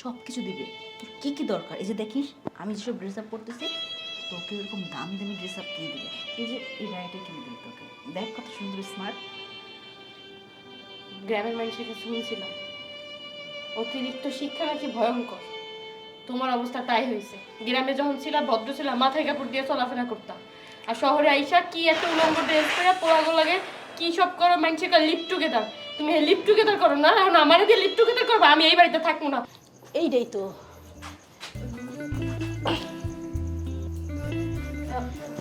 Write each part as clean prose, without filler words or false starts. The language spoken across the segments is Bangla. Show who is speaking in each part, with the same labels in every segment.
Speaker 1: সব কিছু দিবে। তোর কী কী দরকার এই যে দেখিস আমি যেসব ড্রেস আপ করতেছি তোকে এরকম দামি দামি ড্রেস আপ কিনে দিবে। এই যে এই গাড়িটা কিনে দিবে তোকে, দেখ কত সুন্দর স্মার্ট।
Speaker 2: গ্রামের মানুষের কাছে শুনছিলাম অতিরিক্ত শিক্ষা নাকি ভয়ঙ্কর। তোমার অবস্থা তাই হয়েছে। গ্রামে যখন ছিলাম ভদ্র ছিলাম, মাথায় কাপড় দিয়ে চলাফেরা করতাম। আর শহরে আইসা কি এত উলঙ্গ ড্রেস পরে পোড়াগো লাগে, কি সব করো মানুষের লিপ টুগেদার। তুমি লিপ টুগেদার করো না, এখন আমার দিয়ে লিপ টুগেদার করবো, আমি এই বাড়িতে থাকবো না।
Speaker 1: এইটাই তো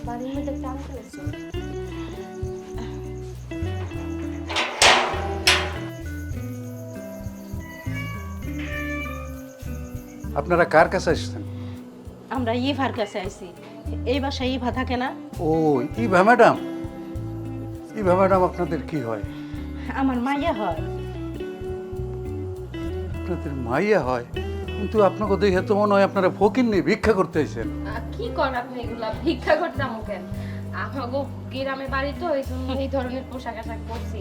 Speaker 2: বাড়ির মধ্যে টান ফেলেছে।
Speaker 3: আপনারা কার কাছে আসছেন?
Speaker 4: আমরা ইভার কাছে আইছি। এই বাসায় ইভা থাকে না?
Speaker 3: ও ইভা ম্যাডাম। ইভা ম্যাডাম আপনাদের কি হয়?
Speaker 4: আমার মাইয়া হয়।
Speaker 3: আপনাদের মাইয়া হয়? কিন্তু আপনাকে দেখে তো মনে হয় আপনারা ফকির নিয়ে ভিক্ষা করতে আইছেন।
Speaker 2: কি করেন আপনি এগুলা? ভিক্ষা করতাম কেন? আমাগো গ্রামে বাড়ি তো এই জন্য এই ধরনের পোশাক আশাক পরছি।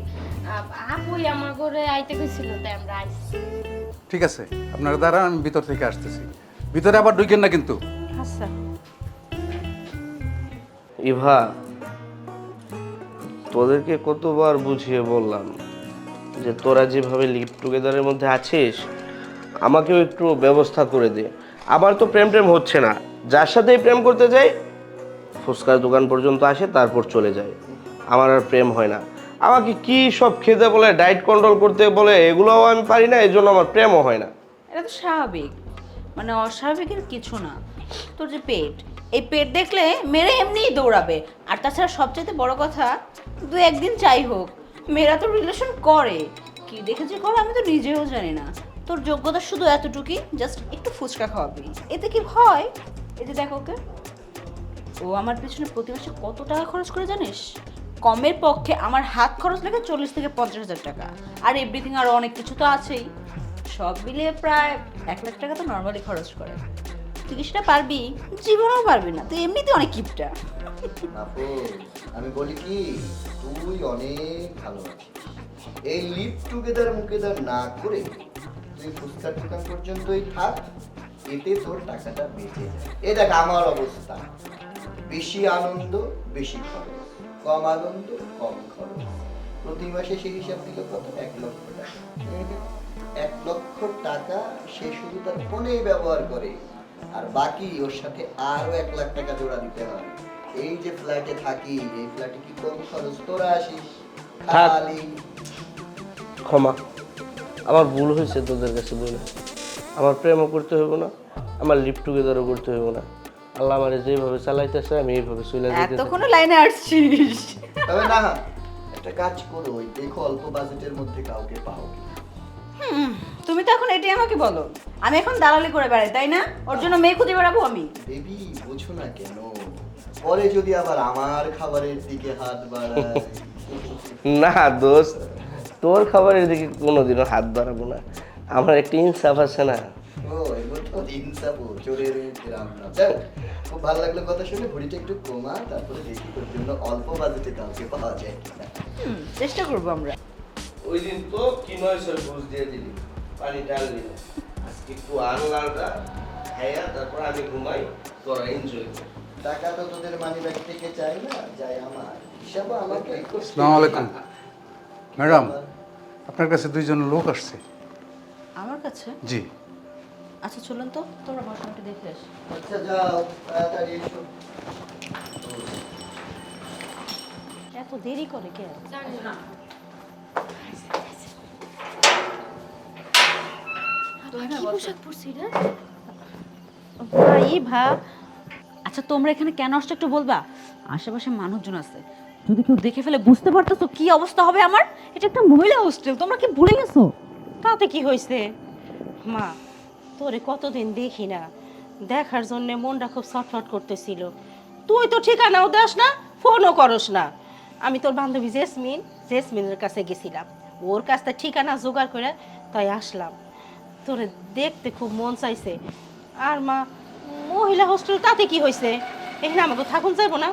Speaker 2: আপুই আমার ঘরে আইতে গেছিল, তাই আমরা আইছি।
Speaker 3: ঠিক আছে, আপনারা দাঁড়ান, আমি ভিতর থেকে আসতেছি। ভিতরে আবার ঢুকেন না কিন্তু।
Speaker 4: আচ্ছা।
Speaker 5: ইভা, তোদেরকে কতবার বুঝিয়ে বললাম যে তোরা যেভাবে লিভ টুগেদারের মধ্যে আছিস আমাকেও একটু ব্যবস্থা করে দে। আবার তো প্রেম টেম হচ্ছে না, যার সাথেই প্রেম করতে যাই ফুচকার দোকান পর্যন্ত আসে তারপর চলে যায়। আমার আর প্রেম হয় না। আমাকে কি সব খেতে বলে, ডায়েট কন্ট্রোল করতে বলে, এগুলোও আমি পারি না, এই জন্য আমার প্রেমও হয় না।
Speaker 1: এটা তো স্বাভাবিক, মানে অস্বাভাবিকের কিছু না। তোর যে পেট, এই পেট দেখলে মেয়েরা এমনিই দৌড়াবে। আর তাছাড়া সবচেয়ে বড় কথা, দু একদিন চাই হোক মেয়েরা তো রিলেশন করে। কি দেখেছি করে আমি তো নিজেও জানি না। তোর যোগ্যতা শুধু এতটুকুই, জাস্ট একটু ফুচকা খাওয়াবি, এতে কি হয়? এই যে দেখ ওকে, ও আমার পেছনে প্রতি মাসে কত টাকা খরচ করে জানিস? কমের পক্ষে আমার হাত খরচ লাগে 40 থেকে 50 হাজার টাকা। আর এভরিথিং আরও অনেক কিছু তো আছেই। সব মিলিয়ে প্রায় 1 লাখ টাকা তো নর্মালি খরচ করে। তুই কি সেটা পারবি? জীবনেও পারবি না, তুই এমনিতে অনেক কিপটা।
Speaker 6: আপু, আমি বলি কি, তুই অনেক ভালো আছিস। এই লিভ টুগেদার মুকেদার না করে তুই ফুচকার দোকান পর্যন্তই থাক, এতে তোর টাকাটা বেঁচে যায়। এ দেখ আমার অবস্থা, বেশি আনন্দ বেশি খরচ, কম আনন্দ কম খরচ। প্রতি মাসে সে হিসাব দিল কত? 1 লক্ষ টাকা। 1 লক্ষ টাকা সে শুধু তার ফোনেই ব্যবহার করে, আর বাকি ওর সাথে আরো 1 লাখ টাকা জোড়া দিতে হয়। এই যে ফ্ল্যাটে থাকি, এই ফ্ল্যাটে কি কম খরচ? তোরা আসিস খালি।
Speaker 5: ক্ষমা, আমার ভুল হয়েছে তোদের কাছে বলে। আমার প্রেমও করতে হইব না, আমার লিভ টুগেদারও করতে হইব না। আল্লাহ আমারে যেভাবে চালাইতেছে আমি এইভাবে চলে যেতে চাই।
Speaker 1: এতক্ষণ লাইনে আসছিস।
Speaker 6: তবে না, একটা কাজ করো, ওই দেখো অল্প বাজেটের মধ্যে কাউকে পাও কি।
Speaker 1: তুমি তো এখন এটাই আমাকে বলো, আমি এখন দালালি করে বেড়াই তাই না? ওর জন্য মেয়ে খুঁজে বেড়াবো আমি?
Speaker 6: বেবি বুঝো না কেন, পরে যদি আবার আমার খাবারের দিকে হাত বাড়ায়।
Speaker 5: না দোস্ত, তোর খাবারের দিকে কোনোদিনও হাত বাড়াবো না। আমার একটা ইনসাফ আছে না।
Speaker 6: ও এগুলো তো ইনসাফ, চোরের রাম না। যাক, খুব ভালো লাগলো কথা শুনে। ভুড়িটা একটু কমা, তারপরে দেখি তোর জন্য অল্প বাজেটে কাউকে পাওয়া যায় কিনা।
Speaker 1: চেষ্টা করবো আমরা।
Speaker 5: ওই দিন তো কি নয় সব ঘুষ দিয়ে দিলি, পানি ডাল দিল। আজকে একটু আনলালটা খাইয়া তারপর আমি ঘুমাই, তোরা এনজয় কর।
Speaker 6: টাকা তো তোদের মানি ব্যাগ থেকে চাই না, যাই আমার হিসাব আমাকে করতে
Speaker 3: আসসালামু আলাইকুম ম্যাডাম, আপনার কাছে দুইজন লোক আসছে।
Speaker 1: আমার কাছে?
Speaker 3: জি।
Speaker 1: আচ্ছা চলুন তো, তোমরা বসাটা দেখে আসি।
Speaker 6: আচ্ছা যাও, তাড়াতাড়ি এসো।
Speaker 4: এত দেরি করে কে?
Speaker 2: জানি না। কি পোশাক পরছি রে?
Speaker 1: ইভা, আচ্ছা তোমরা এখানে কেন আসছো একটু বলবা? আশেপাশে মানুষজন আছে, যদি কেউ দেখে ফেলে বুঝতে পারতেছো কি অবস্থা হবে আমার? এটা একটা মহিলা হোস্টেল, তোমরা কি ভুলে গেছো?
Speaker 4: তাতে কি হয়েছে? মা, তোরে কতদিন দেখি না, দেখার জন্য মনটা খুব ছটফট করতেছিল। তুই তো ঠিকানাও দাস না, ফোনও করস না। আমি তোর বান্ধবী জেসমিনের কাছে গেছিলাম, ওর কাছ থেকে ঠিকানা জোগাড় করে তাই আসলাম। তোরে দেখতে খুব মন চাইছে। আর মা, মহিলা হোস্টেল তাতে কি হয়েছে? এখানে আমাকে থাকুন যাবো না?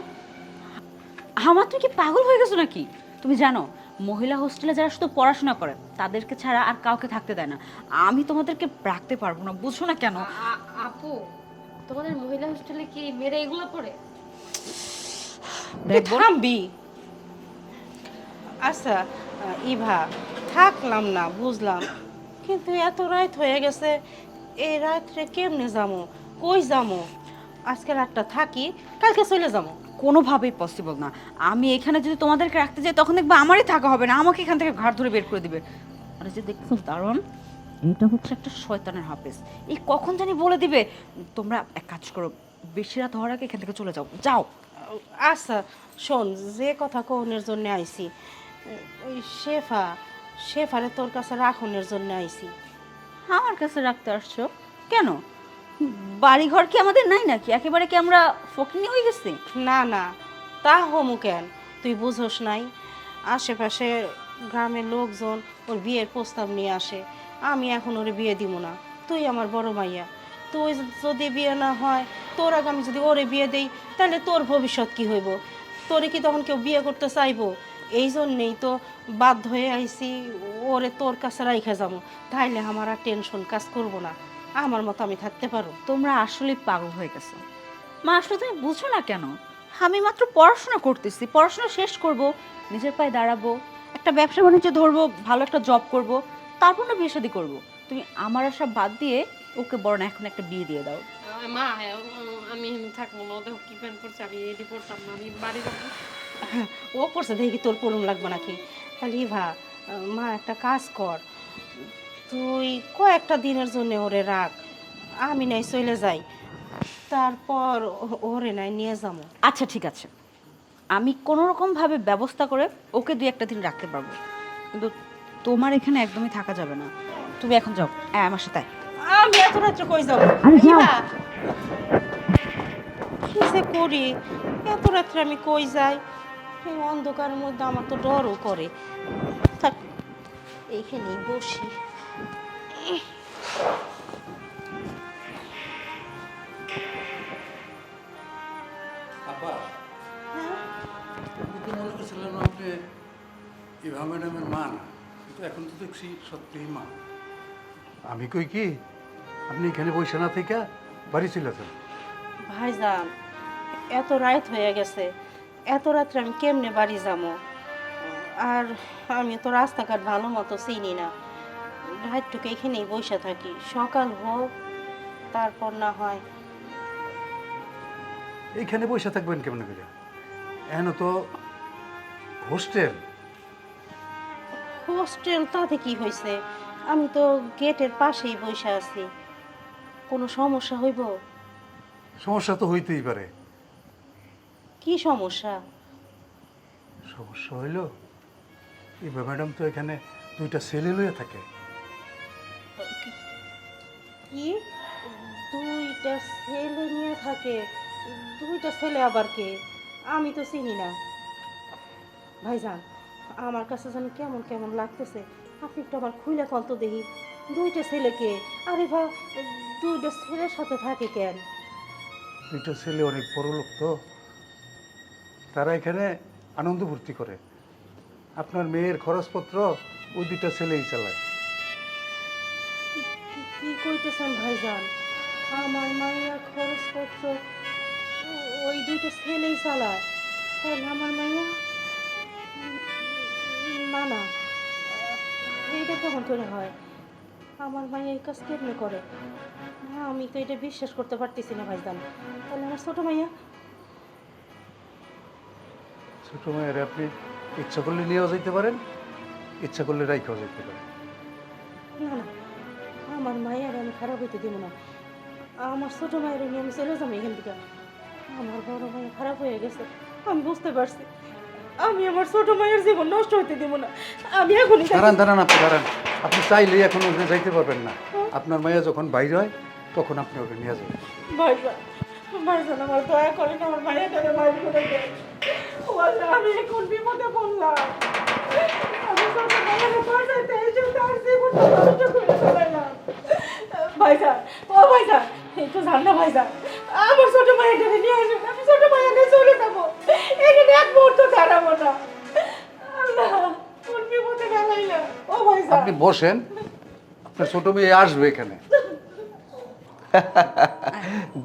Speaker 1: আমার তুমি কি পাগল হয়ে গেছো নাকি? তুমি জানো মহিলা হোস্টেলে যারা শুধু পড়াশোনা করে তাদেরকে ছাড়া আর কাউকে থাকতে দেয় না। আমি তোমাদেরকে রাখতে পারবো না, বুঝছো না কেন?
Speaker 2: আপু, তোমাদের মহিলা হোস্টেলে কি মেয়েরা এগুলো পড়ে?
Speaker 4: তুই থামবি? আচ্ছা ইভা, থাকলাম না বুঝলাম, কিন্তু এত রাত হয়ে গেছে, এই রাত্রে কেমনে যাবো, কই যাবো? আজকে রাতটা থাকি, কালকে চলে যাবো।
Speaker 1: কোনোভাবেই পসিবল না। আমি এখানে যদি তোমাদেরকে রাখতে যাই তখন দেখবে আমারই থাকা হবে না, আমাকে এখান থেকে ঘাট ধরে বের করে দিবে। আর এই যে দেখছো দারুণ, এটা হচ্ছে একটা শয়তানের হাফেজ। এই কখন জানি বলে দিবে। তোমরা এক কাজ করো, বেশি রাত হওয়ার আগে এখান থেকে চলে যাও, যাও।
Speaker 4: আচ্ছা শোন, যে কথা কওনের জন্য আইছি, ওই শেফারে তোর কাছে রাখনের জন্য আইছি।
Speaker 1: আমার কাছে রাখতে আসছো কেন? বাড়ি ঘর কি আমাদের নাই নাকি? একেবারে কি আমরা ফকিনি হয়ে গেছি?
Speaker 4: না না, তা হমু কেন, তুই বুঝোস নাই? আশেপাশে গ্রামের লোকজন ওর বিয়ের প্রস্তাব নিয়ে আসে, আমি এখন ওরে বিয়ে দিব না। তুই আমার বড় মাইয়া, তুই যদি বিয়ে না হয়, তোর আগে আমি যদি ওরে বিয়ে দেই, তাহলে তোর ভবিষ্যৎ কি হইব? তোরে কি তখন কেউ বিয়ে করতে চাইবো? এই জন্যেই তো বাধ্য হয়ে আইছি, ওরে তোর কাছে রাইখা যাবো, তাইলে আমার আর টেনশন কাজ করবো না, আমার মতো আমি থাকতে পারো।
Speaker 1: তোমরা আসলে পাগল হয়ে গেছো। মা আসলে তুমি বুঝো না কেন? আমি মাত্র পড়াশোনা করতেছি, পড়াশোনা শেষ করব, নিজের পায়ে দাঁড়াবো, একটা ব্যবসা বাণিজ্য ধরবো, ভালো একটা জব করব, তারপর না বিয়ে শাদী করবো। তুমি আমার সব বাদ দিয়ে ওকে বড় না এখন একটা বিয়ে দিয়ে দাও।
Speaker 2: মা, আমি এখানে থাকবো না। ওদের কি প্যান্ট পরছে, আমি এটি পরতাম না, আমি বাড়ি যাবো।
Speaker 4: ও পড়ছে দেখি তোর পড়ুন লাগবে নাকি? তাহলে ইভা, মা একটা কাজ কর, তুই কয়েকটা দিনের জন্য ওরে রাখ, আমি নাই চলে যাই, তারপর ওরে নাই নিয়ে যাবো।
Speaker 1: আচ্ছা ঠিক আছে, আমি কোনো রকম ভাবে ব্যবস্থা করে ওকে 2-1 দিন রাখতে পারবো, কিন্তু তোমার এখানে একদমই থাকা যাবে না। তুমি এখন যাও, আমার সাথে আয়।
Speaker 4: আমি এত রাত্রে কই যাবো?
Speaker 1: আরে যাও।
Speaker 4: ইভা, কি যে করি, এত রাত্রে আমি কই যাই? এই অন্ধকারের মধ্যে আমার তো ডরও করে। থাক, এইখানেই বসি।
Speaker 3: আপা, আমি তো মনে করছিলাম আপনি ইভা ম্যাডামের মা না, কিন্তু এখন তো দেখছি সত্যিই মা। আমি কই কি, আপনি এখানে বসে না থেকে বাড়ি চলে যান।
Speaker 4: ভাইজান, এত রাত হয়ে গেছে, এত রাত্রে আমি কেমনে বাড়ি যাবো? আর আমি তো রাস্তাঘাট ভালো মতো চিনি না, রাতটুকু এখানেই বসে থাকি, সকাল হোক তারপর না হয়।
Speaker 3: এইখানে বসে থাকবেন কেমন করে? এখন তো হোস্টেল।
Speaker 4: হোস্টেল তাতে কি হয়েছে, আমি তো গেটের পাশেই বসে আছি, কোনো সমস্যা হইব?
Speaker 3: সমস্যা তো হইতেই পারে।
Speaker 4: কি সমস্যা?
Speaker 3: সমস্যা হইল ইভা ম্যাডাম তো এখানে 2টা ছেলে লইয়া থাকে।
Speaker 4: কি, 2টা ছেলে নিয়ে থাকে? 2টা ছেলে আবার কে? আমি তো চিনি না। ভাইজান, আমার কাছে যেন কেমন কেমন লাগতেছে, আপনি একটু আবার খুলে কত দেখি, 2টা ছেলে কে? আরে বা, 2টা ছেলের সাথে থাকে কেন?
Speaker 3: 2টা ছেলে অনেক বড় লোক তো, তারা এখানে আনন্দ ফুর্তি করে। আপনার মেয়ের খরচপত্র ওই 2টা ছেলেই চালায়।
Speaker 4: কি কইতেছেন ভাইজান? আমার মাইয়া খরচপত্র ওই 2টা ছেলেই চালায়? তাহলে আমার মাইয়া, না না, এইটা কেমন করে হয়? আমার মাইয়া এই কাজ কেমনে করে? না, আমি তো এটা বিশ্বাস করতে পারতেছি না ভাইজান। তাহলে আমার ছোট মাইয়া?
Speaker 3: ছোট মেয়ের আপনি ইচ্ছা করলে নিয়েও যেতে পারেন, ইচ্ছা করলে রাইখাও যেতে পারেন।
Speaker 4: না না, আমার মায়ের আমি খারাপ হইতে দিব না, আমার ছোট মায়ের নিয়ে আমি চলে যাবো এখান থেকে। আমার বড় মায়ের খারাপ হয়ে গেছে, আমি বুঝতে পারছি, আমি আমার ছোট মায়ের জীবন নষ্ট হইতে দিব না। আমি এখনই
Speaker 3: দাঁড়ান দাঁড়ান, আপনি দাঁড়ান। আপনি চাইলেই এখন ওখানে যাইতে পারবেন না। আপনার মাইয়া যখন বাইরে হয় তখন আপনি ওকে নিয়ে যাবেন।
Speaker 4: ভাইজান, ভাইজান আমার দয়া করেন, আমার মায়ের দ্বারা মায়ের করে দেন। ওয়াল্লাহ, আমি এখন বিপদে পড়লাম, আমি ছোট মায়ের বাঁচাইতে এসে তার জীবনটা নষ্ট করে ফেলাইলাম। ভাইজান, ও ভাইজান, একটু জান না ভাইজান, আমার ছোট মায়ের দ্বারা নিয়ে আসেন, আমি ছোট মায়ের নিয়ে চলে যাবো, এখানে এক মুহূর্ত দাঁড়াবো না। আল্লাহ, বিপদে ফেলাইলা ও ভাইজান।
Speaker 3: আপনি বসেন, আপনার ছোট মেয়ে আসবে এখানে।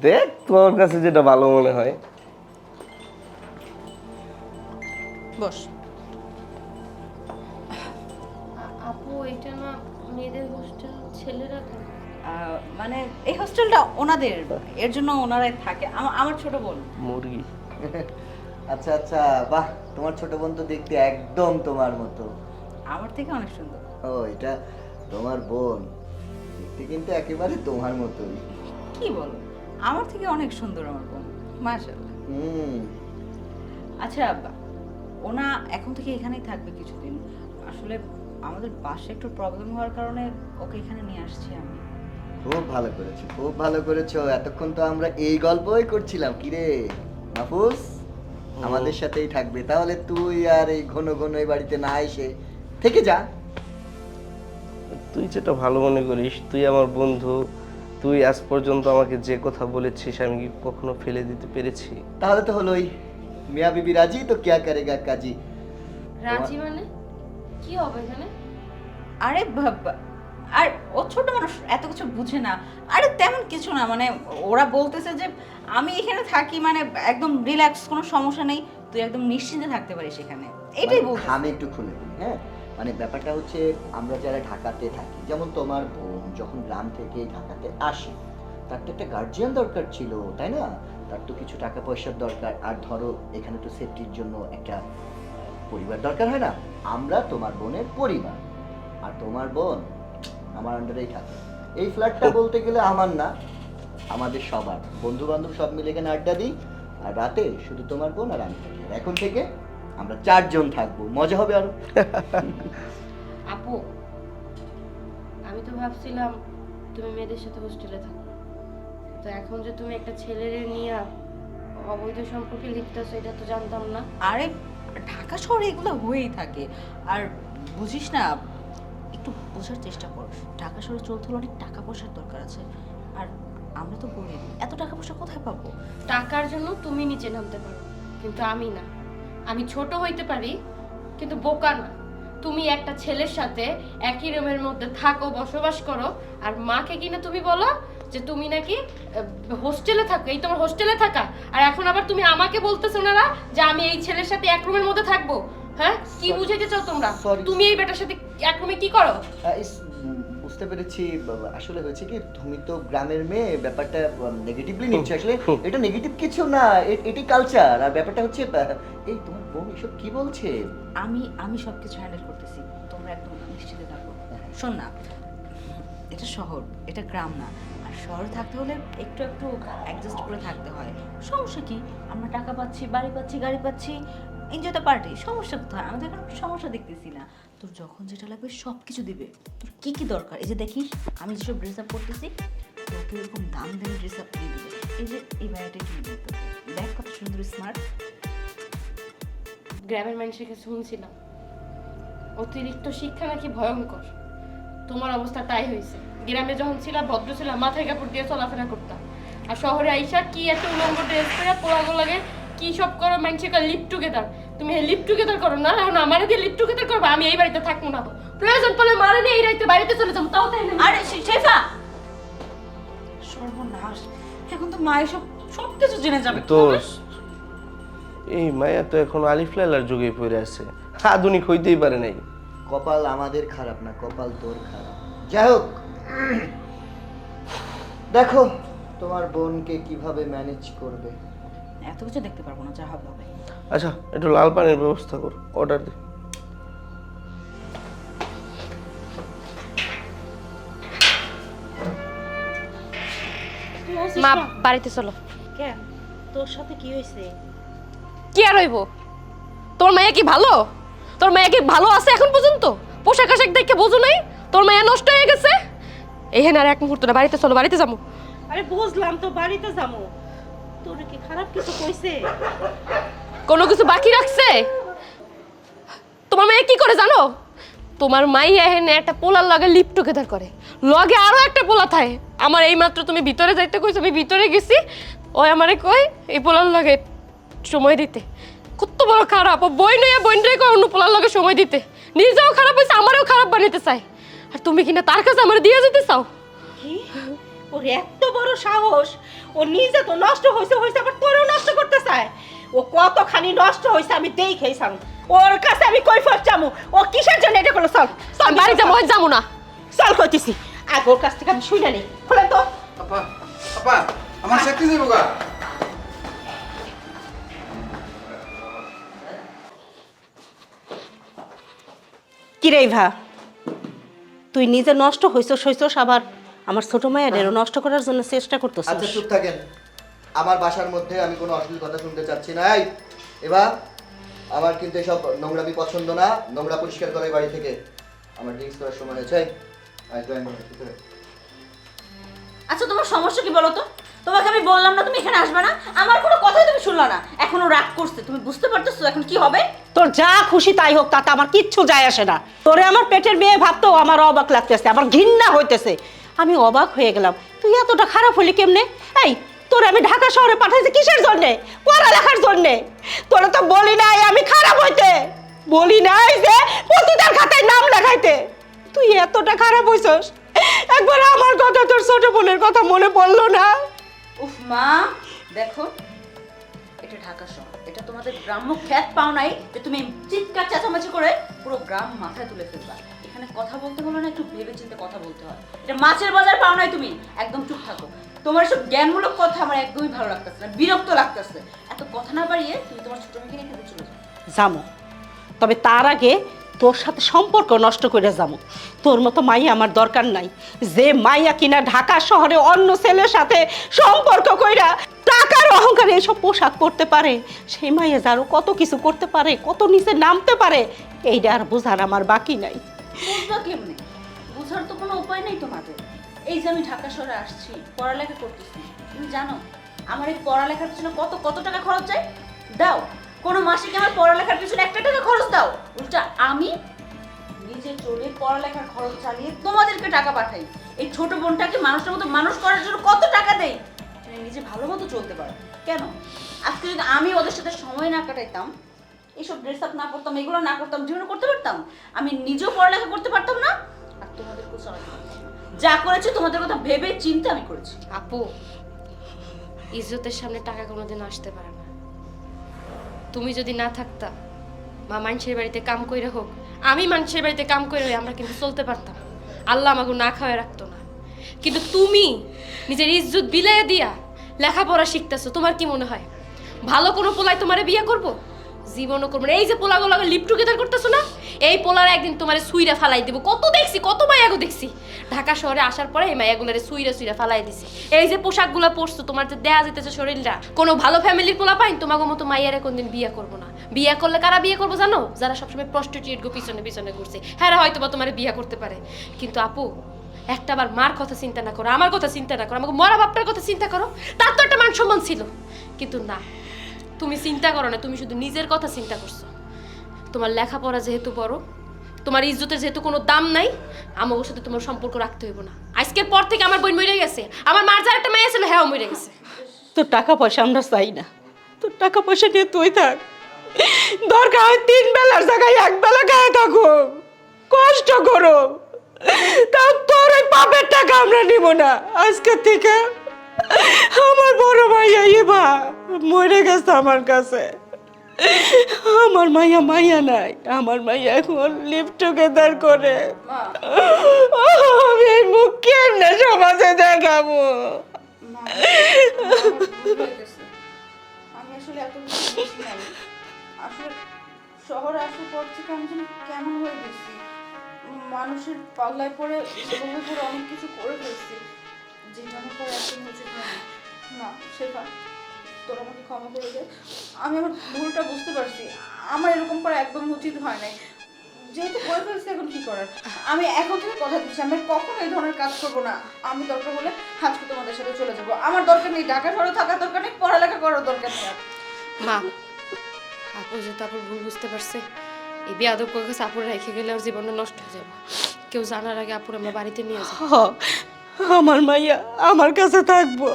Speaker 5: দেখ তোর কাছে যেটা ভালো মনে হয়।
Speaker 1: বস।
Speaker 2: আপু এটা না মেয়েদের হোস্টেল, ছেলেরা থাকে।
Speaker 1: মানে এই হোস্টেলটা ওনাদের, এর জন্য ওনারাই থাকে। আমার ছোট বোন।
Speaker 5: মুরগি।
Speaker 6: আচ্ছা আচ্ছা, বাহ, তোমার ছোট বোন তো দেখতে একদম তোমার মতো।
Speaker 1: আমার থেকে অনেক সুন্দর।
Speaker 6: ও, এটা তোমার বোন, দেখতে কিন্তু একেবারে তোমার মতোই।
Speaker 1: কি বলো, আমার থেকে অনেক সুন্দর আমার বোন, মাশাআল্লাহ। আচ্ছা আব্বা, ওনা এখন থেকে এখানেই থাকবে কিছুদিন। আসলে আমাদের বাসায় একটু প্রবলেম হওয়ার কারণে ওকে এখানে নিয়ে আসছি আমি।
Speaker 6: খুব ভালো করেছো, খুব ভালো করেছো। এতক্ষণ তো আমরা এই গল্পই করছিলাম। কিরে মাহফুজ, আমাদের সাথেই থাকবে তাহলে? তুই আর এই ঘন ঘন এই বাড়িতে না এসে থেকে যা।
Speaker 5: তুই যেটা ভালো মনে করিস, তুই আমার বন্ধু, তুই আজ পর্যন্ত আমাকে যে কথা বলেছিস আমি কি কখনো ফেলে দিতে পেরেছি?
Speaker 6: তাহলে তো হলোই, মিয়া বিবি রাজি তো কিয়া করেগা কাজী।
Speaker 2: রাজি মানে কি হবে এখানে?
Speaker 1: আরে আর ও ছোট মানুষ, এত কিছু বুঝে না। আরে তেমন কিছু না, মানে ওরা বলতেছে যে আমি এখানে থাকি, মানে একদম রিল্যাক্স, কোনো সমস্যা নেই, তুই একদম নিশ্চিন্তে থাকতে পারিস এখানে, এটাই বলতে।
Speaker 6: আমি একটু খুলে বলি, হ্যাঁ। মানে ব্যাপারটা হচ্ছে, আমরা যারা ঢাকাতে থাকি, যেমন তোমার বোন যখন গ্রাম থেকে ঢাকাতে আসে, তার তো একটা গার্জিয়ান দরকার ছিল, তাই না? তার তো কিছু টাকা পয়সার দরকার, আর ধরো এখানে তো সেফটির জন্য একটা পরিবার দরকার হয় না? আমরা তোমার বোনের পরিবার, আর তোমার বোন আমার আন্ডারেই থাকে। এই ফ্ল্যাটটা বলতে গেলে আমার না, আমাদের সবার, বন্ধু বান্ধব সব মিলে এখানে আড্ডা দিই, আর রাতে শুধু তোমার বোন আর আমি থাকি। আর এখন থেকে আমরা 4 জন থাকবো, মজা হবে আরো।
Speaker 2: আপু, আমি তো ভাবছিলাম তুমি মেয়েদের সাথে হোস্টেলে থাকো, তো এখন যে তুমি একটা ছেলের নিয়ে অবৈধ সম্পর্কে লিপ্তেছো, এটা তো জানতাম না।
Speaker 1: আরে ঢাকা শহরে এগুলো হয়েই থাকে। আর বুঝিস না, একটু বোঝার চেষ্টা কর। ঢাকা শহরে চলতে হলে অনেক টাকা পয়সার দরকার আছে, আর আমরা তো গরিব, এত টাকা পয়সা কোথায় পাবো?
Speaker 2: টাকার জন্য তুমি নিচে নামতে পারো, কিন্তু আমি না। আমি ছোট হইতে পারি, কিন্তু বোকা না। তুমি একটা ছেলের সাথে একই রুমের মধ্যে থাকো, বসবাস করো, আর মাকে কিনা তুমি বলো যে তুমি নাকি হোস্টেলে থাকো, এই তোমার হোস্টেলে থাকা। আর এখন আবার তুমি আমাকে বলতেছো না যে আমি এই ছেলের সাথে এক রুমের মধ্যে থাকবো। হ্যাঁ, কি বুঝাইতে চাও তোমরা?
Speaker 6: Sorry.
Speaker 2: তুমি এই বেটার সাথে এক রুমে কি করো?
Speaker 6: বুঝতে পেরেছি। আসলে হয়েছে কি, তুমি তো গ্রামের মেয়ে, ব্যাপারটা নেগেটিভলি নিচ্ছ। আসলে এটা নেগেটিভ কিছু না, এটি কালচার। আর ব্যাপারটা হচ্ছে, এই তোমার বোন এসব কি বলছে?
Speaker 1: আমি সবকিছু হ্যান্ডেল করতেছি, তোমরা একদম নিশ্চিন্তে থাকো। শোন না, এটা শহর, এটা গ্রাম না। আর শহরে থাকতে হলে একটু একটু অ্যাডজাস্ট করে থাকতে হয়। সমস্যা কি? আমরা টাকা পাচ্ছি, বাড়ি পাচ্ছি, গাড়ি পাচ্ছি, এনজয় দ্য পার্টি। সমস্যা কোথায়? আমাদের এখন সমস্যা দেখতেছি না। তোর যখন যেটা লাগবে সব কিছু দিবে। তোর কি কি দরকার, এই যে দেখিস আমি যেসব ড্রেস আপ করতেছি, তোকে এরকম দামি দামি ড্রেস আপ দিয়ে দিবে। এই যে এই বাড়িটা কিনে দিতে, দেখ কত সুন্দর স্মার্ট।
Speaker 2: গ্রামের মানুষের কাছে শুনছিলাম অতিরিক্ত শিক্ষা নাকি ভয়ঙ্কর। তোমার অবস্থা তাই হয়েছে। গ্রামে যখন ছিলাম ভদ্র ছিলাম, মাথায় কাপড় দিয়ে চলাফেরা করতাম, আর শহরে আইসা কি এত উলঙ্গ ড্রেস পরে পোড়ানো লাগে, কি সব করো, মানুষের লিপ টুগেদার। তুমি লিপ টুগেদার করো না, এখন আমার দিয়ে লিপ টুগেদার করবো? আমি এই বাড়িতে থাকবো না, তো প্রয়োজন পড়লে মারে নিয়ে এই রাইতে বাড়িতে চলে যাবো, তাও তাই না?
Speaker 1: আরে শেফা, সর্বনাশ, এখন তো মায়ের সব কিছু জেনে যাবে।
Speaker 5: দোস্ত, এই মায়া তো এখন আলিফ লাইলার যুগে পড়ে আছে, আধুনিক হইতেই পারে নাই।
Speaker 6: কপাল আমাদের খারাপ না, কপাল তোর খারাপ। যাই হোক, দেখো তোমার বোনকে কিভাবে ম্যানেজ করবে।
Speaker 1: এত কিছু দেখতে পারবো না, যা হবে হবে।
Speaker 5: আচ্ছা, একটু লাল পানির ব্যবস্থা কর, অর্ডার দে।
Speaker 2: মা, বাড়িতে চলো।
Speaker 4: কেন, তোর সাথে কি হয়েছে?
Speaker 2: কি আর হইব? তোর মায়া কি ভালো? তোর মায়া কি ভালো আছে এখন পর্যন্ত? পোশাক আশাক দেখে বোঝো নাই তোর মায়া নষ্ট হয়ে গেছে? এইখানে আর এক মুহূর্ত না, বাড়িতে চলো, বাড়িতে যাবো।
Speaker 4: আরে বুঝলাম তো, বাড়িতে যাবো। তোর কি খারাপ কিছু কইছে?
Speaker 2: কোনো কিছু বাকি রাখছে? তোমার মেয়ে কি করে জানো? তোমার মাইয়া এখানে একটা পোলার লগে লিপ টুগেদার করে, লগে আরো একটা পোলা থাকে। আমার এই মাত্র তুমি ভিতরে যাইতে কইছো, আমি ভিতরে গেছি, ওই আমারে কই এই পোলার লগে সময় দিতে। কত বড় খারাপ! ও বই নয়া বইনরে কই অন্য পোলার লগে সময় দিতে, নিজেও খারাপ হয়েছে, আমারও খারাপ বানাইতে চায়। আর তুমি কিনা তার কাছে আমার দিয়ে যেতে চাও?
Speaker 4: কি ওর এত বড় সাহস! ও নিজে তো নষ্ট হয়েছে হয়েছে, আবার তোরেও নষ্ট করতে চায়। ও কতখানি নষ্ট হয়েছে আমি দেখেই সাম। ওর কাছে আমি কৈফিয়ত চামু। ও কিসের জন্য এটা করলো? চল চল
Speaker 2: বাড়ি যাবো, যাবো না।
Speaker 4: চল কইতেছি, আগে ওর কাছ থেকে আমি শুনে নেই। খোলেন তো।
Speaker 3: আপা আপা আমার চাকরি দেবো গা।
Speaker 4: কি রে ভা, তুই নিজে নষ্ট হইছস হইছস, আবার আমার ছোট মায়েরও নষ্ট করার জন্য চেষ্টা করতেছিস।
Speaker 6: আচ্ছা চুপ থাকেন, আমার বাসার মধ্যে আমি কোনো অশ্লীল কথা শুনতে চাচ্ছি না। এই এবার আমার কিন্তু এসব নোংরামি পছন্দ না। নোংরা পরিষ্কার করে বাড়ি থেকে। আমার ড্রিঙ্কস করার সময় হয়েছে।
Speaker 1: আচ্ছা তোমার সমস্যা কি বলো তো? তোমাকে আমি বললাম না তুমি এখানে আসবে না, আমার কোনো কথাই তুমি শুনলা না, এখনো রাগ করছে। তুমি বুঝতে পারতেছো এখন কি হবে?
Speaker 4: তোর যা খুশি তাই হোক, তাতে আমার কিচ্ছু যায় আসে না। তোরে আমার পেটের মেয়ে ভাবতেও আমার অবাক লাগতেছে, আমার ঘৃণা হইতেছে। আমি অবাক হয়ে গেলাম, তুই এতটা খারাপ হলি কেমনে? এই তোরে আমি ঢাকা শহরে পাঠাইছি কিসের জন্যে? পড়ালেখার জন্যে। তোরে তো বলি নাই আমি খারাপ হইতে, বলি নাই যে পতিতার খাতায় নাম লেখাইতে। তুই এতটা খারাপ হইছস, একবার আমার কথা, তোর ছোট বোনের কথা মনে পড়লো না?
Speaker 1: উফ মা, দেখো এটা ঢাকা শহর, এটা তোমাদের গ্রাম্য খ্যাত পাও নাই যে তুমি চিৎকার চেঁচামেচি করে পুরো গ্রাম মাথায় তুলে ফেলবা। এখানে কথা বলতে হলো না, একটু ভেবে চিন্তে কথা বলতে হয়। এটা মাছের বাজার পাও নাই তুমি, একদম চুপ থাকো। তোমার সব জ্ঞানমূলক কথা আমার একদমই ভালো লাগতেছে না, বিরক্ত লাগতেছে। এত কথা না বাড়িয়ে তুমি তোমার ছোট মেয়েকে নিয়ে চলে যাও।
Speaker 4: যামো, তবে তার আগে তোর সাথে সম্পর্ক নষ্ট করে যাবো। তোর মতো মাইয়া আমার দরকার নাই, যে মাইয়া কিনা ঢাকা শহরে অন্য ছেলের সাথে সম্পর্ক কইরা টাকার অহংকারে এইসব পোশাক পরতে পারে। সেই মাইয়া যারও কত কিছু করতে পারে, কত নিচে নামতে পারে, এইটা আর বোঝার আমার বাকি নাই।
Speaker 1: বুঝবা কেমনে? বুঝার তো কোনো উপায় নেই তোমাদের। এই যে আমি ঢাকা শহরে আসছি, পড়ালেখা করতেছি, তুমি জানো আমার এই পড়ালেখার পিছনে কত কত টাকা খরচ যায়? দাও, কোনো মাসে কি আমার পড়ালেখার পিছনে একটা টাকা খরচ দাও? উল্টা আমি নিজে চলে পড়ালেখার খরচ চালিয়ে তোমাদেরকে টাকা পাঠাই। এই ছোট বোনটাকে মানুষের মতো মানুষ করার জন্য কত টাকা দেই, তুমি নিজে ভালো মতো চলতে পারো। কেন আজকে যদি আমি ওদের সাথে সময় না কাটাইতাম, এইসব ড্রেস আপ না করতাম, এগুলো না করতাম, জীবনে করতে পারতাম? আমি নিজেও পড়ালেখা করতে পারতাম না, আর তোমাদেরকেও চালাতে পারতাম না। যা করেছি তোমাদের কথা ভেবে চিন্তে আমি করেছি।
Speaker 2: আপু, ইজ্জতের সামনে টাকা কোনোদিন আসতে পারে না। তুমি যদি না থাকতা, মা মানুষের বাড়িতে কাম কইরা হোক, আমি মানুষের বাড়িতে কাম করে আমরা কিন্তু চলতে পারতাম। আল্লাহ আমাকে না খাওয়াই রাখতো না। কিন্তু তুমি নিজের ইজ্জত বিলাইয়া দিয়া লেখাপড়া শিখতেছো। তোমার কি মনে হয় ভালো কোনো পোলায় তোমারে বিয়ে করবো? জীবনও করবো না। এই যে পোলাগুলো লিপ টুগেদার করতেছো না, এই পোলার একদিন তোমার সুইরা ফালাই দেবো। কত দেখছি, কত মায়াগো দেখছি। ঢাকা শহরে আসার পরে এই মায়াগুলোরে সুইরা সুইরা ফালাই দিছি। এই যে পোশাকগুলো পরছো, তোমার যে দেয়া যেতেছে শরীরটা, কোনো ভালো ফ্যামিলির পোলা পাইন তোমাকে মতো মাইয়ারে কোনদিন বিয়ে করবো না। বিয়ে করলে কারা বিয়ে করবো জানো? যারা সবসময় প্রস্টিটিউট গো পিছনে পিছনে ঘুরছে, হ্যাঁ হয়তো বা তোমার বিয়ে করতে পারে। কিন্তু আপু, একটা বার মার কথা চিন্তা না করো, আমার কথা চিন্তা না করো, আমাকে মরা বাপটার কথা চিন্তা করো। তার তো একটা মান সম্মান ছিল, কিন্তু না, তুমি চিন্তা করো না, তুমি শুধু নিজের কথা চিন্তা করছো। তোমার লেখাপড়া যেহেতু বড়, তোমার ইজ্জতের যেহেতু কোনো দাম নাই, আমার সাথে তোমার সম্পর্ক রাখতে হইব না। আজকের পর থেকে আমার বোন মরে গেছে, আমার মার যার একটা মেয়ে ছিল, হ্যাঁ মরে গেছে।
Speaker 4: তোর টাকা পয়সা আমরা চাই না, তোর টাকা পয়সা নিয়ে তুই থাক। দরকার হয় 3 বেলার জায়গায় 1 বেলা গায়ে থাকো, কষ্ট করো, তাও তোর ওই পাপের টাকা আমরা নিব না আজকে থেকে। আমার বড় ভাইয়া ইবা মরে গেছে আমার কাছে। আমার মাইয়া মাইয়া নাই, আমার মাইয়া এখন লিভ টুগেদার করে। আমি এই মুখ কেমনে সমাজে দেখাবো?
Speaker 1: আমি আসলে এত কিছু বুঝি নাই। আসলে শহরে আসার পর থেকে আমি যেন কেমন হয়ে গেছি, মানুষের পাল্লায় পড়ে লোভে পড়ে অনেক কিছু করে ফেলছি, যেটা আমার পরে একদম উচিত হয়নি। না শেফা, তোর আমাকে ক্ষমা করে দে। আমি আমার ভুলটা বুঝতে পারছি, আমার এরকম করা একদম উচিত হয় নাই। যেহেতু করে ফেলছি, এখন কি করার? আমি এখন থেকে কথা দিচ্ছি, আমি কখনো এই ধরনের কাজ করবো না। আমি দরকার হলে আজকে তোমাদের সাথে চলে যাবো। আমার দরকার নেই ঢাকা শহরে থাকার দরকার নেই, পড়ালেখা করার দরকার নেই।
Speaker 2: মা, আপু যেহেতু আপুর ভুল বুঝতে পারছে, এই বেয়াদব কাছে আপুর রেখে গেলে ওর জীবনটা নষ্ট হয়ে যাবে। কেউ জানার আগে আপুর আমরা বাড়িতে নিয়ে যাবো।
Speaker 4: আমার মাইয়া আমার কাছে থাকবো,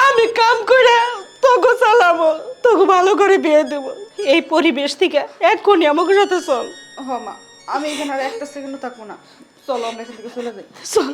Speaker 4: আমি কাম করে তোকে চালাবো, তোকে ভালো করে বিয়ে দেবো। এই পরিবেশ থেকে এক্ষুনি আমাকে সাথে চল।
Speaker 7: হ মা, আমি এখানে আর একটা সেকেন্ডও থাকবো না। চলো আমরা এখান থেকে চলে যাই।
Speaker 4: চল